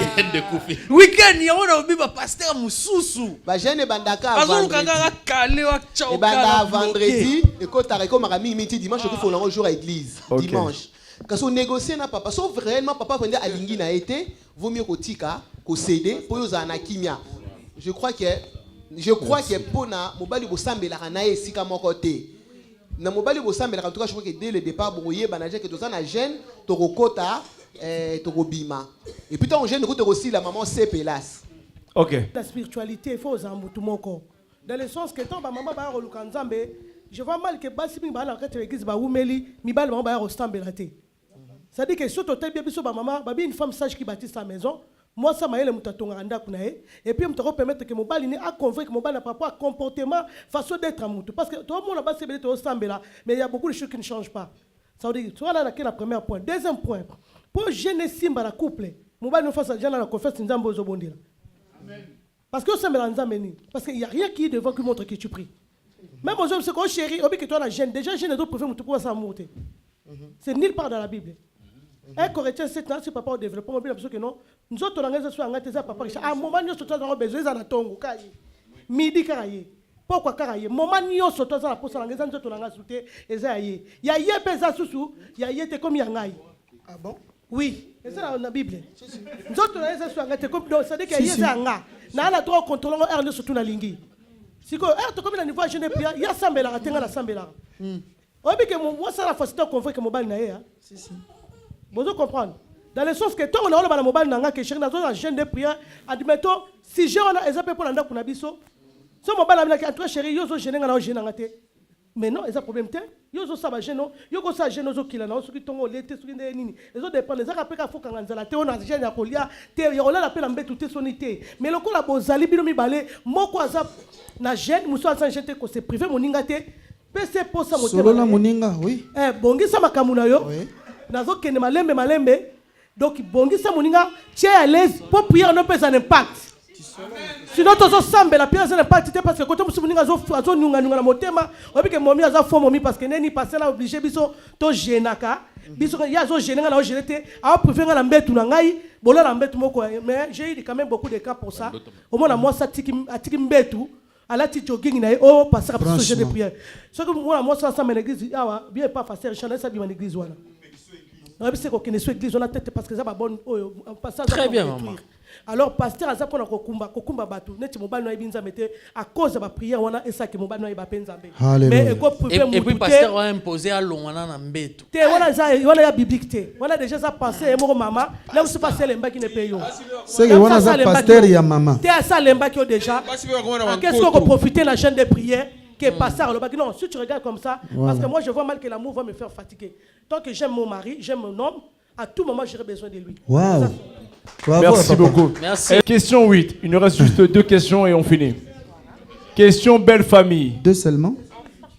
weekend ya on obi ba pasteur mususu
ba jeune bandaka
azolu kanga kale wa chao
banda vendredi et ko tareko makami miti dimanche ko faut jour à église dimanche. Quand on négocie na papa, sauf réellement papa vendait à lingi na été, vaut mieux qu'au tika, qu'au céder, pour y na kimia. Je crois que pour na mobali bo sambela na esika mon côté. Na mobali bo sambela en tout cas je crois que dès le départ boye banaje que toza na jeune, to kota to bima. Et puis tant jeune ko aussi la maman Sepelas.
OK.
La spiritualité faut zambutu moko. Dans le sens que tant ba maman ba roluka nzambe, je vois mal que basi mi ba na kati l'église ba umeli, mi ba maman ba rostambela te. C'est-à-dire que surtout tel bien biso ba maman, ba une femme sage qui bâtit sa maison, moi ça maïle mutatonga anda kunae et puis me te permettre que mon bali ni a convaincre mon bali par rapport à comportement, façon d'être amutu parce que tout le monde là bas c'est bien sambela, mais il y a beaucoup de choses qui ne changent pas. Ça veut dire tu vois là la première point, deuxième point. Pour jeune simba la couple, mon bali nous fasse jeune la confesse nzambo zo bondira. Amen. Parce que sambela nzameni, parce qu'il y a rien qui devant qui montre que tu pries. Même aujourd'hui c'est qu'on chéri, obi que toi la jeune, déjà jeune d'autres préfèrent mutu pour ça monter. C'est nulle part dans la Bible. Un Corinthien 7 ans, c'est papa au développement, parce que non, nous autres, on a papa. À un moment, nous avons besoin d'un tongo. Midi karaye. Pourquoi karaye? Moment, nous sommes tous à la poste, nous avons tous à souter. Il y a yé pesa sousou, il y a yé te comme yangai. Ah bon? Oui, c'est ça dans la Bible. Nous autres, on a besoin comme ça dit qu'il y a yé zanga. N'a la droit contrôler l'air de surtout la lingi. Si quoi, air te comme la niveau jeune prière, il y a sambela, tenga la sambela. Obi que moi ça la facilité convoquer mon bal naé. Si si. Vous comprenez? Dans le sens que tant on a le mobile nanga que cherche dans un jeune de prière, admettons si j'ai on a exemple pour l'anda kuna biso. Ce mobile là qui entre chéri yo zo jeune ngana jeune ngate. Mais non, il y a problème te. Yo zo saba jeune, yo ko sa jeune zo kila na so ki tongo lete so ki nini. Les autres dépend les aka peka foka nganzala te on a jeune ya kolia te yo la pela mbetu te sonité. Mais le ko la bozali bino mi balé moko azap na jeune muso asan jeune ko se privé moninga te. PC pour ça moté.
Solo na moninga, oui.
Bongi sa makamuna yo. Oui. Nazo kene malembe donc bongisa moninga tu es à l'aise pour prier on peut un impact sinon to sambe la prière c'est un impact parce que quand moninga zo nyunga na motema obi ke momi aza fo momi parce que neni passer là obligé biso to jenaka biso ya zo jenanga na jelete a préférer na mbetu na ngai bolo na mbetu moko mais j'ai eu quand même beaucoup de cas pour ça au moins moi ça tiki mbetu ala ti jogging na o passer pour ce jeu de prière ce que moi ça ça l'église bien pas faire chanter ça bien l'église voilà.
Très bien, maman.
Alors, pasteur, à kokumba batu, neti mobile no ebinza mete à cause de la prière, on a essa que mobile no eba penza be. Mais
et puis pasteur a imposé à l'ongana na mbeto.
Te voilà ya biblique te. Voilà déjà ça passé et mon maman, là où se passe lemba qui ne paye.
C'est que voilà ça pasteur ya maman.
Te à ça lemba qui déjà. Qu'est-ce qu'on peut profiter la chaîne de prière que pasteur le bac. Non, si tu regardes comme ça, parce que moi je vois mal que l'amour va me faire fatiguer. Tant que j'aime mon mari, j'aime mon homme, à tout moment j'aurai besoin de lui.
Waouh.
Merci beaucoup.
Merci.
Question 8. Il nous reste juste 2 questions et on finit. Question belle famille.
2 seulement.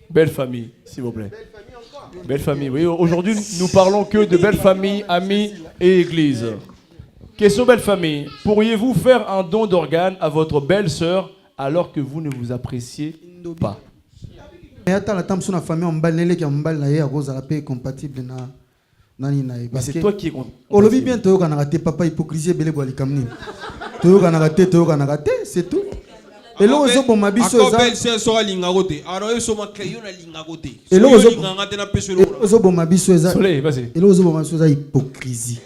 Belle famille, s'il vous plaît. Belle famille, oui. Aujourd'hui, nous parlons que de belle famille, amis et église. Question belle famille. Pourriez-vous faire un don d'organes à votre belle-sœur alors que vous ne vous appréciez pas?
Mais attends, la famille, on est compatible na.
Mais c'est toi qui es contre.
On le vit bien, tu as raté papa hypocrisie belé boali kamni. Tu as raté, c'est tout. Et là aux bon mabiso ça. Et là aux bon mabiso ça.
Soleil, vas-y.
Et là aux bon mabiso ça hypocrisie.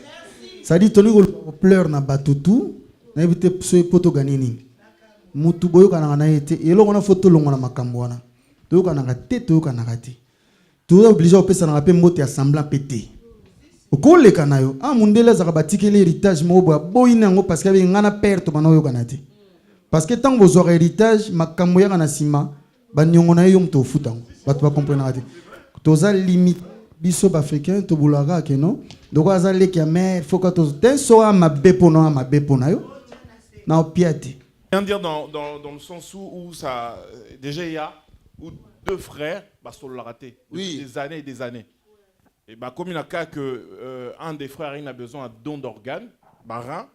Ça dit toni ko pleure na batutu, na éviter so poto ganini. Mutu boyo kana na été et là on a photo longo na makambo wana. Tu as raté, tu as raté. Tu es obligé de passer na rapé moto ya semblant pété. Okole kanayo a mundela za batiki l'héritage mobo boyina ngo parce que ngana perte bana yo kanati parce que tant vos héritage makambo ya kana sima banyongo na yo mto futango batu ba comprendre ati toza limite biso ba africain to bulaka ke non donc aza leki ya mère faut que to ten so ma bepo na yo na opiati.
Rien dire dans le sens où ça déjà il y a où 2 frères bah sont la raté depuis des années et des années. Et bah, comme il y a cas que un des frères il a besoin d'un don d'organes, barin.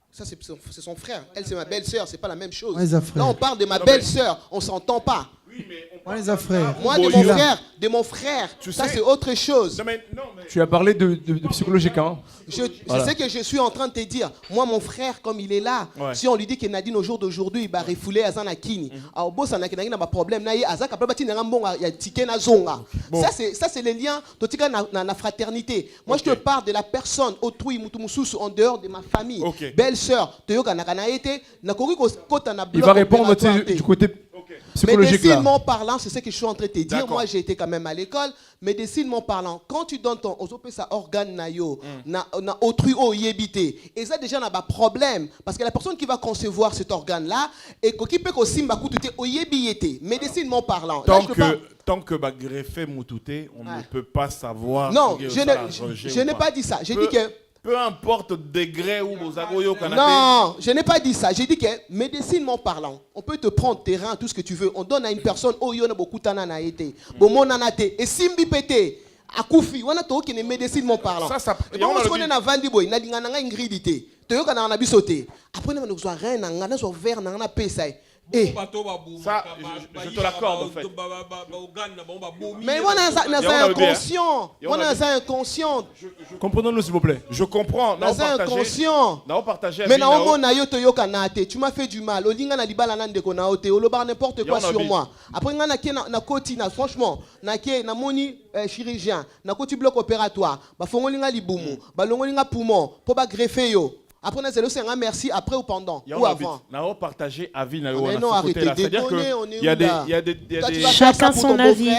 Ça c'est son frère. Elle c'est ma belle-sœur, c'est pas la même chose.
Ouais,
là on parle de ma belle-sœur, on s'entend pas.
Oui, mais
on les frères.
Moi de mon frère, ça c'est autre chose.
Non, mais...
Tu as parlé de psychologique, hein?
Je sais que je suis en train de te dire, moi mon frère comme il est là, si on lui dit que Nadine au jour d'aujourd'hui il va refouler à Zanakini, au boss on a pas problème na azak après bati na mbonga ya ticket na zonga. Ça c'est les liens totika na fraternité. Moi je te parle de la personne autrui mutumususu en dehors de ma famille. Belle-sœur, toyoka na kana été na kori ko kota na bloc.
Il va répondre du côté
Médicinement parlant, c'est ce que je suis en train de te dire. Moi, j'ai été quand même à l'école. Médicinement parlant, quand tu donnes ton organe nayo, na autrui o yébité, et ça déjà n'a pas problème parce que la personne qui va concevoir cet organe-là et qui peut aussi m'accouter au yébité. Médicinement parlant.
Tant que bah greffé moutouté, on ne peut pas savoir.
Non, je n'ai pas dit ça. J'ai dit que
peu importe le degré où vous avez au Canada.
Non, je n'ai pas dit ça. J'ai dit que médicinement parlant, on peut te prendre terrain, tout ce que tu veux. On donne à une personne, oh, il y a beaucoup de été. Bon, mon anate, et simbi pété. Akoufi, on a tout qui est médicinement parlant. Ça, et bon, on a vendu boy, na lingana ingridité. Tu vois qu'on a bisoté. Après, on a besoin rien, on a besoin vert, on a payé. Eh.
Ça, je te l'accorde en fait.
Mais on a inconscient. On a inconscient.
Comprenons-nous s'il vous plaît.
Je comprends.
On a inconscient. Mais tu m'as fait du mal. N'importe quoi sur moi. Après, franchement, na moni chirurgien, na koti bloc opératoire, ba fongolinga libumu, ba longolinga poumon, pour ba greffer yo. Après, on a un merci après ou pendant ou avant.
On a partagé avis.
Non, arrêtez de déconner, on est où là?
Chacun son avis.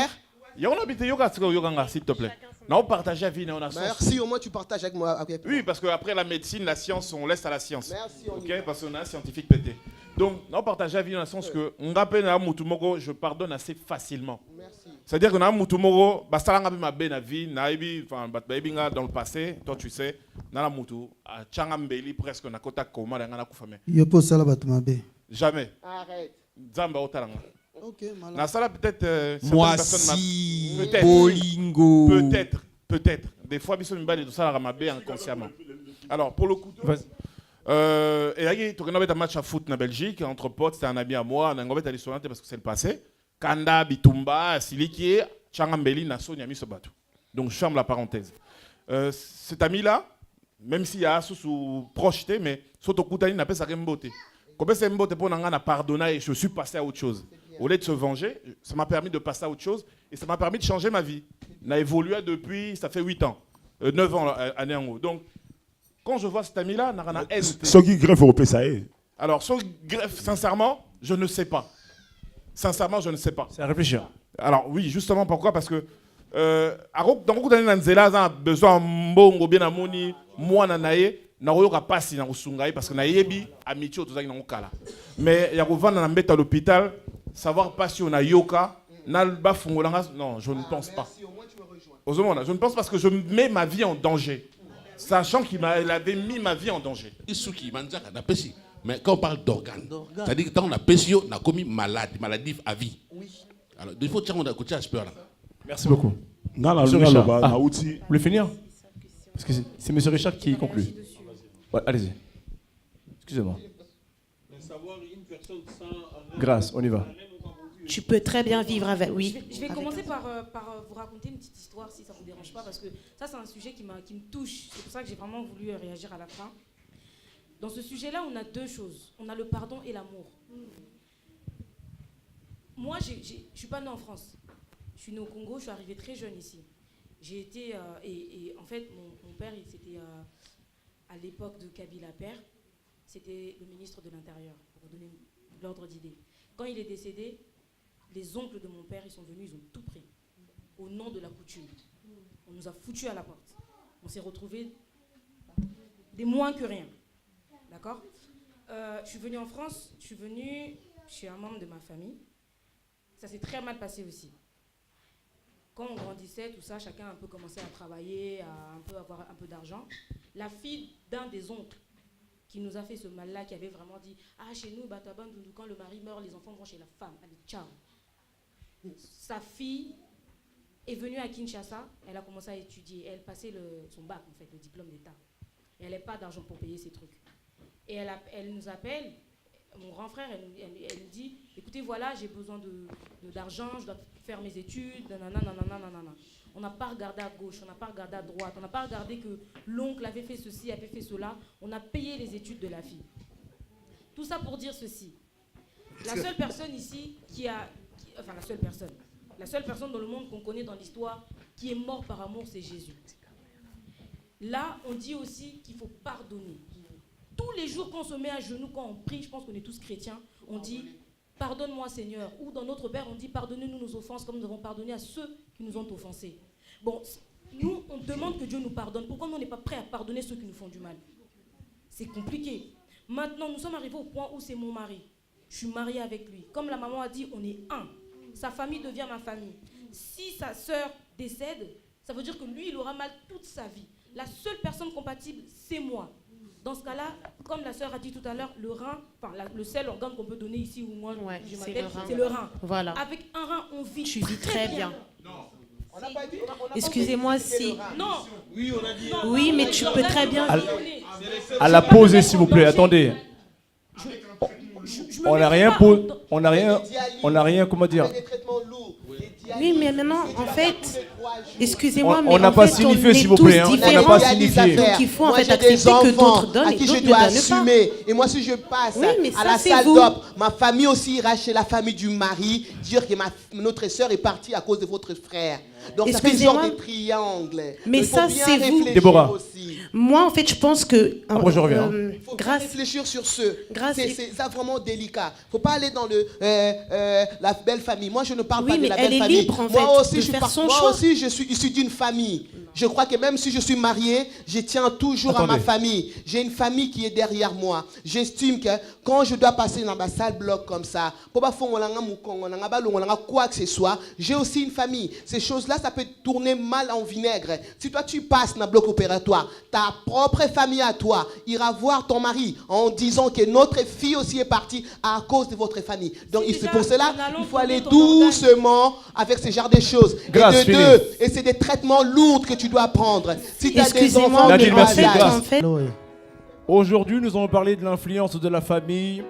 Il y a un habité yoga, s'il te plaît. On a partagé avis.
Merci, au moins tu partages avec moi.
Oui, parce qu'après la médecine, la science, on laisse à la science.
Merci.
Ok, parce qu'on a un scientifique pété. Donc, on a partagé avis dans le sens que on rappelle à Moutoumoro, je pardonne assez facilement.
Merci.
C'est-à-dire qu'on a Moutoumoro, Bastalanga ma ben vie, Naibi, enfin, Batbaibinga dans le passé, toi tu sais, Nala Moutou, à Changambeli presque, on a kota koma dans la koufame.
Yo pose ça là Batmabe.
Jamais.
Arrête.
Zamba Otalanga.
Ok, malade.
Na sala peut-être.
Moi si.
Peut-être.
Bolingo.
Peut-être. Des fois, ils sont de ça à Mabé inconsciemment. Alors, pour le coup. Et tu as un match à foot en Belgique, entre potes, c'était un ami à moi, on a un restaurant parce que c'est le passé. Kanda, Bitumba, Siliki, Changambeli, Nasso, Niami Sobatou. Donc je ferme la parenthèse. Cet ami-là, même s'il y a sous projeté, mais Sotokutani n'a pas sa remboté. Comme c'est remboté pour n'a pardonné et je suis passé à autre chose. Au lieu de se venger, ça m'a permis de passer à autre chose et ça m'a permis de changer ma vie. On a évolué depuis, ça fait 8 ans. 9 ans à Néango. Donc, quand je vois cet ami-là, n'a rien à haine.
Ce qui greffe au PSAE.
Alors, ce greffe, sincèrement, je ne sais pas. Sincèrement, je ne sais pas.
C'est à réfléchir.
Alors, oui, justement, pourquoi? Parce que dans beaucoup d'années, Nzela a besoin de mbongo bien amoni, moi, nanaye, naoyoka pasi na usungai parce que nayebi amitié tout ça na okala. Mais il y a vendre na mbeta à l'hôpital, savoir pas si on a yoka, na ba fungolanga, non, je ne pense pas. Je ne pense parce que je mets ma vie en danger. Sachant qu'il avait mis ma vie en danger.
Mais quand on parle d'organes, c'est-à-dire que quand on a pécio, on a commis maladie à vie. Oui. Alors, il faut que on a écouté à ce là.
Merci beaucoup.
Monsieur
Richard,
vous
voulez finir? Parce que c'est M. Richard qui conclut. Ouais, allez-y. Excusez-moi. Grâce, on y va.
Tu peux très bien vivre avec, oui.
Je vais commencer par vous raconter une petite histoire, si ça ne vous dérange pas, parce que ça, c'est un sujet qui me touche. C'est pour ça que j'ai vraiment voulu réagir à la fin. Dans ce sujet-là, on a deux choses. On a le pardon et l'amour. Moi, je ne suis pas née en France. Je suis née au Congo, je suis arrivée très jeune ici. J'ai été... et en fait, mon père, c'était à l'époque de Kabila Père, c'était le ministre de l'Intérieur, pour vous donner l'ordre d'idée. Quand il est décédé, les oncles de mon père, ils sont venus, ils ont tout pris, au nom de la coutume. On nous a foutus à la porte. On s'est retrouvés des moins que rien. D'accord? Je suis venue en France, je suis un membre de ma famille. Ça s'est très mal passé aussi. Quand on grandissait, tout ça, chacun a un peu commencé à travailler, à un peu avoir un peu d'argent. La fille d'un des oncles qui nous a fait ce mal-là, qui avait vraiment dit « Ah, chez nous, Bataban, quand le mari meurt, les enfants vont chez la femme. Allez, ciao !» Sa fille est venue à Kinshasa, elle a commencé à étudier. Elle passait son bac, en fait, le diplôme d'État. Et elle n'avait pas d'argent pour payer ses trucs. Et elle nous appelle, mon grand frère, elle dit « Écoutez, voilà, j'ai besoin d'argent, je dois faire mes études, nanana, nanana, nanana. » On n'a pas regardé à gauche, on n'a pas regardé à droite, on n'a pas regardé que l'oncle avait fait ceci, avait fait cela. On a payé les études de la fille. Tout ça pour dire ceci. La seule personne ici la seule personne dans le monde qu'on connaît dans l'histoire qui est mort par amour, c'est Jésus. Là, on dit aussi qu'il faut pardonner. Tous les jours qu'on se met à genoux, quand on prie, je pense qu'on est tous chrétiens, on dit « Pardonne-moi Seigneur » ou dans notre Père, on dit « Pardonnez-nous nos offenses comme nous avons pardonné à ceux qui nous ont offensés ». Bon, nous, on demande que Dieu nous pardonne. Pourquoi nous, on n'est pas prêt à pardonner ceux qui nous font du mal? C'est compliqué. Maintenant, nous sommes arrivés au point où c'est mon mari. Je suis mariée avec lui. Comme la maman a dit, on est un. Sa famille devient ma famille. Si sa sœur décède, ça veut dire que lui, il aura mal toute sa vie. La seule personne compatible, c'est moi. Dans ce cas-là, comme la sœur a dit tout à l'heure, le rein, le seul organe qu'on peut donner ici où moi je m'appelle, c'est le rein.
Voilà.
Avec un rein, on vit.
Tu vis très bien.
Non.
Excusez-moi si...
Non.
Oui, on a dit...
Oui, mais tu peux très bien...
À la pause, s'il vous plaît, attendez. On n'a rien, comment dire.
Oui, mais maintenant, en fait, excusez-moi, mais
on n'a pas signifié, s'il vous plaît. On n'a pas signifié.
Donc il faut en fait accepter que d'autres donnent et d'autres ne donnent pas.
Et moi, si je passe
à
la salle d'op, ma famille aussi ira chez la famille du mari, dire que notre sœur est partie à cause de votre frère. Donc ça fait un genre de triangle.
Mais ça, c'est vous.
Déborah.
Moi, en fait, je pense que...
Après, je reviens.
Il faut réfléchir sur c'est vraiment délicat. Il ne faut pas aller dans la belle famille. Moi, je ne parle pas de la belle famille.
Libre, en fait,
moi aussi,
je
suis issu d'une famille. Je crois que même si je suis marié, je tiens toujours à ma famille. J'ai une famille qui est derrière moi. J'estime que quand je dois passer dans ma salle bloc comme ça, quoi que ce soit, j'ai aussi une famille. Ces choses-là, ça peut tourner mal en vinaigre. Si toi, tu passes dans le bloc opératoire, ta propre famille à toi ira voir ton mari en disant que notre fille aussi est partie à cause de votre famille. Donc, c'est pour cela qu'il faut aller doucement avec ce genre de choses. Et c'est des traitements lourds que tu dois prendre. Si tu as des enfants,
aujourd'hui, nous allons parler de l'influence de la famille,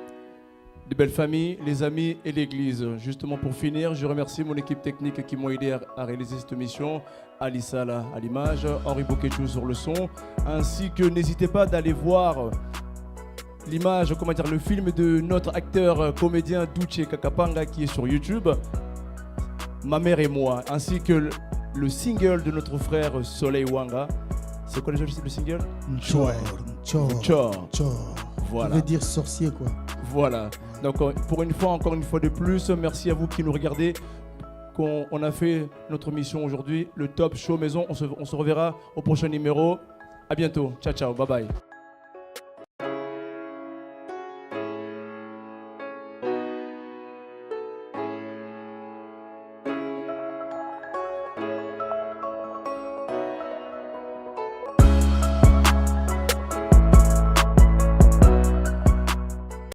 des belles familles, les amis et l'église. Justement, pour finir, je remercie mon équipe technique qui m'ont aidé à réaliser cette émission. Alissa à l'image, Henri Bokechou sur le son, ainsi que n'hésitez pas d'aller voir l'image, le film de notre acteur comédien Duche Kakapanga qui est sur YouTube, Ma mère et moi, ainsi que le single de notre frère Soleil Wanga, C'est quoi déjà le single?
Nchor.
Voilà.
Ça veut dire sorcier, quoi.
Voilà. Donc, encore une fois de plus, merci à vous qui nous regardez. On a fait notre mission aujourd'hui, le Top Show Maison. On se reverra au prochain numéro. À bientôt. Ciao, ciao. Bye bye.